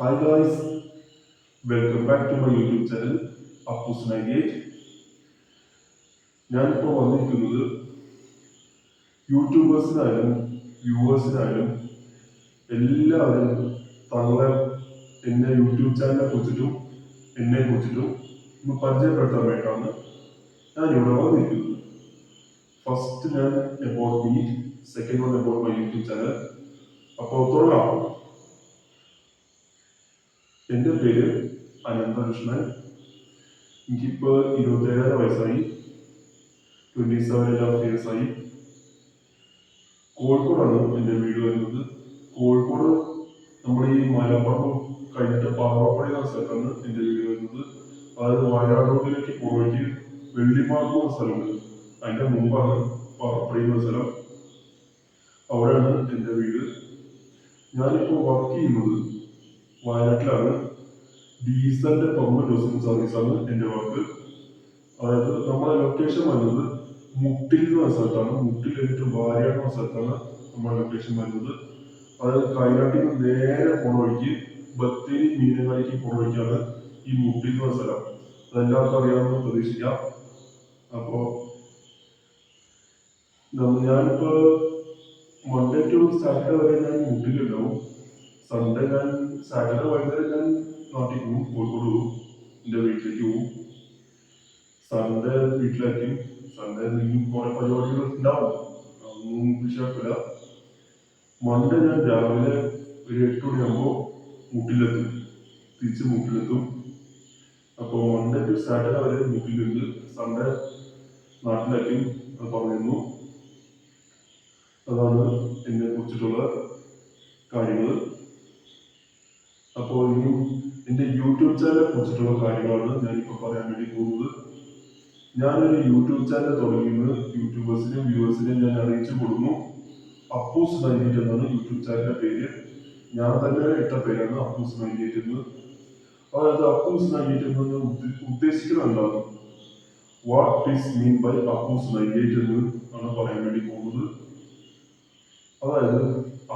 Hi guys, welcome back to my YouTube channel Appus 98. ഞാനിപ്പോൾ വന്നിരിക്കുന്നത് യൂട്യൂബേഴ്സിനായാലും വ്യൂവേഴ്സിനായാലും എല്ലാവരും തങ്ങളെ എന്നെ യൂട്യൂബ് ചാനലിനെ കുറിച്ചിട്ടും എന്നെ കുറിച്ചിട്ടും ഒന്ന് പരിചയപ്പെടുത്താൻ വേണ്ടിയിട്ടാണ് ഞാനിവിടെ വന്നിരിക്കുന്നത്. ഫസ്റ്റ് ഞാൻ about me, second one about my YouTube channel. അപ്പോൾ തുടങ്ങാം. എൻ്റെ പേര് അനന്തകൃഷ്ണൻ. എനിക്കിപ്പോൾ 27 വയസ്സായി, 27.5 ഇയേഴ്സായി. കോഴിക്കോടാണ് എൻ്റെ വീട് വരുന്നത്. കോഴിക്കോട് നമ്മുടെ ഈ മലപ്പുറം കഴിഞ്ഞിട്ട് പാറപ്പള്ളി എന്ന സ്ഥലത്താണ് എൻ്റെ വീട് വരുന്നത്. അതായത് വയനാട് റോഡിലേക്ക് പോയിട്ട് വെള്ളിമാർഗ് എന്ന സ്ഥലമുണ്ട്, അതിൻ്റെ മുമ്പാണ് പാറപ്പള്ളി എന്ന സ്ഥലം. അവിടെയാണ് എൻ്റെ വീട്. ഞാനിപ്പോൾ വർക്ക് ചെയ്യുന്നത് വയനാട്ടിലാണ്. ഡീസലിൻ്റെ പമ്പ് ഡോസിംഗ് സർവീസാണ് എൻ്റെ വർക്ക്. അതായത് നമ്മുടെ ലൊക്കേഷൻ വരുന്നത് മുട്ടിൽ എന്ന സ്ഥലത്താണ്. മുട്ടിൽ കഴിഞ്ഞിട്ട് വാര്യാട് എന്ന സ്ഥലത്താണ് നമ്മുടെ ലൊക്കേഷൻ വരുന്നത്. അതായത് കൈനാട്ടിൽ നിന്ന് നേരെ പോണ വഴിക്ക് ബത്തേരി മീനങ്ങാടിക്ക് പോണ വഴിക്കാണ് ഈ മുട്ടിൽ എന്ന സ്ഥലം. അതെല്ലാവർക്കും അറിയാമെന്ന് പ്രതീക്ഷിക്കാം. അപ്പോൾ ഞാനിപ്പോൾ മൺഡേ ടു സാറ്റർഡേ വരെ ഞാൻ മുട്ടിലുണ്ടാവും. സാറ്റർഡേ വൈകുന്നേരം ഞാൻ നാട്ടിൽ പോകും, കോഴിക്കോട് പോകും, എൻ്റെ വീട്ടിലേക്ക് പോകും. സൺഡേ വീട്ടിലായിരിക്കും. സൺഡേ എന്തെങ്കിലും കുറെ പരിപാടികൾ ഉണ്ടാവും, അതൊന്നും വിഷയമില്ല. മൺഡേ ഞാൻ രാവിലെ ഒരു 8 മണിയാകുമ്പോൾ മുട്ടിലെത്തും, തിരിച്ച് മുട്ടിലെത്തും. അപ്പോൾ മൺഡേ ടു സാറ്റർഡേ വരെ മുട്ടിലുണ്ട്, സൺഡേ നാട്ടിലായിരിക്കും. അത് പറയുന്നു. അതാണ് എന്നെ കുറിച്ചിട്ടുള്ള കാര്യങ്ങൾ. അപ്പോൾ ഇനി എൻ്റെ യൂട്യൂബ് ചാനലിനെ കുറിച്ചിട്ടുള്ള കാര്യങ്ങളാണ് ഞാനിപ്പോൾ പറയാൻ വേണ്ടി പോകുന്നത്. ഞാനൊരു യൂട്യൂബ് ചാനൽ തുടങ്ങിയത് യൂട്യൂബേഴ്സിനെയും വ്യൂവേഴ്സിനെയും ഞാൻ അറിയിച്ചു കൊടുക്കുന്നു. അപ്പൂസ് 98 എന്നാണ് യൂട്യൂബ് ചാനലിന്റെ പേര്. ഞാൻ തന്നെ ഇട്ട പേരാണ് അപ്പൂസ് 98 എന്ന്. അതായത് അപ്പൂസ് 98 എന്ന് ഉദ്ദേശിക്കുന്നത് എന്താണ്, വാട്ട് ഈസ് മീൻ ബൈ അപ്പൂസ് 98 എന്ന് ആണ് പറയാൻ വേണ്ടി പോകുന്നത്. അതായത്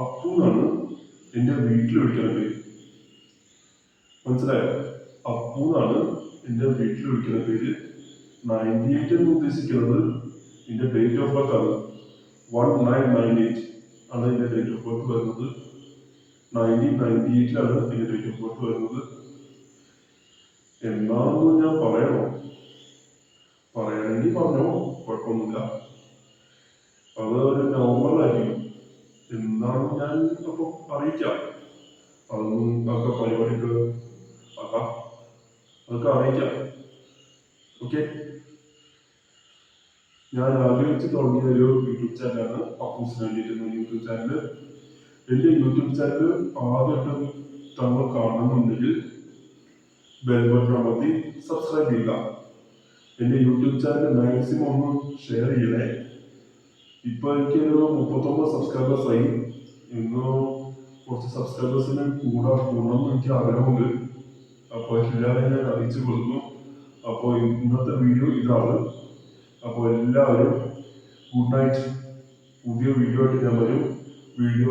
അപ്പു എന്നാണ് എൻ്റെ വീട്ടിൽ വിളിക്കുന്ന പേര്, മനസ്സിലായോ? അപ്പു എന്നാണ് എൻ്റെ വീട്ടിൽ വിളിക്കുന്ന പേര്. 98 എന്ന് ഉദ്ദേശിക്കുന്നത് എൻ്റെ ഡേറ്റ് ഓഫ് ബർത്ത് ആണ്. 1998 ആണ് എൻ്റെ ഡേറ്റ് ഓഫ് ബർത്ത് വരുന്നത്. 1998 എൻ്റെ ഡേറ്റ് ഓഫ് ബർത്ത് വരുന്നത്. എന്നാണെന്ന് ഞാൻ പറയണോ? പറയണമെങ്കിൽ പറഞ്ഞോ, കുഴപ്പമൊന്നുമില്ല. അത് ഒരു നവംബറിലായിരിക്കും. എന്നാണ് ഞാൻ അപ്പോൾ അറിയിക്കാം. അതൊക്കെ പരിപാടിക്ക് ആക്കാം, അതൊക്കെ അറിയിക്കാം. ഓക്കെ. ഞാൻ ആഗ്രഹിച്ച് തുടങ്ങിയ ഒരു യൂട്യൂബ് ചാനലാണ് അപ്പൂസ് 98 എന്ന യൂട്യൂബ് ചാനൽ. എൻ്റെ യൂട്യൂബ് ചാനൽ ആദ്യമായിട്ട് നമ്മൾ കാണുന്നുണ്ടെങ്കിൽ ബെൽ ബട്ടൺ അമർത്തി സബ്സ്ക്രൈബ് ചെയ്യുക. എൻ്റെ യൂട്യൂബ് ചാനൽ മാക്സിമം ഒന്ന് ഷെയർ ചെയ്യണേ. ഇപ്പോൾ എനിക്കൊരു 39 സബ്സ്ക്രൈബേഴ്സായി. ഇന്ന് കുറച്ച് സബ്സ്ക്രൈബേഴ്സിന് കൂടണമെന്ന് എനിക്ക് ആഗ്രഹമുണ്ട്. അപ്പോൾ എല്ലാവരെയും ഞാൻ അറിയിച്ചു കൊടുക്കുന്നു. അപ്പോൾ ഇന്നത്തെ വീഡിയോ ഇതാണ്. അപ്പോൾ എല്ലാവരും ഗുഡ് നൈറ്റ്. പുതിയ വീഡിയോ ആയിട്ട് ഞാൻ വരും. വീഡിയോ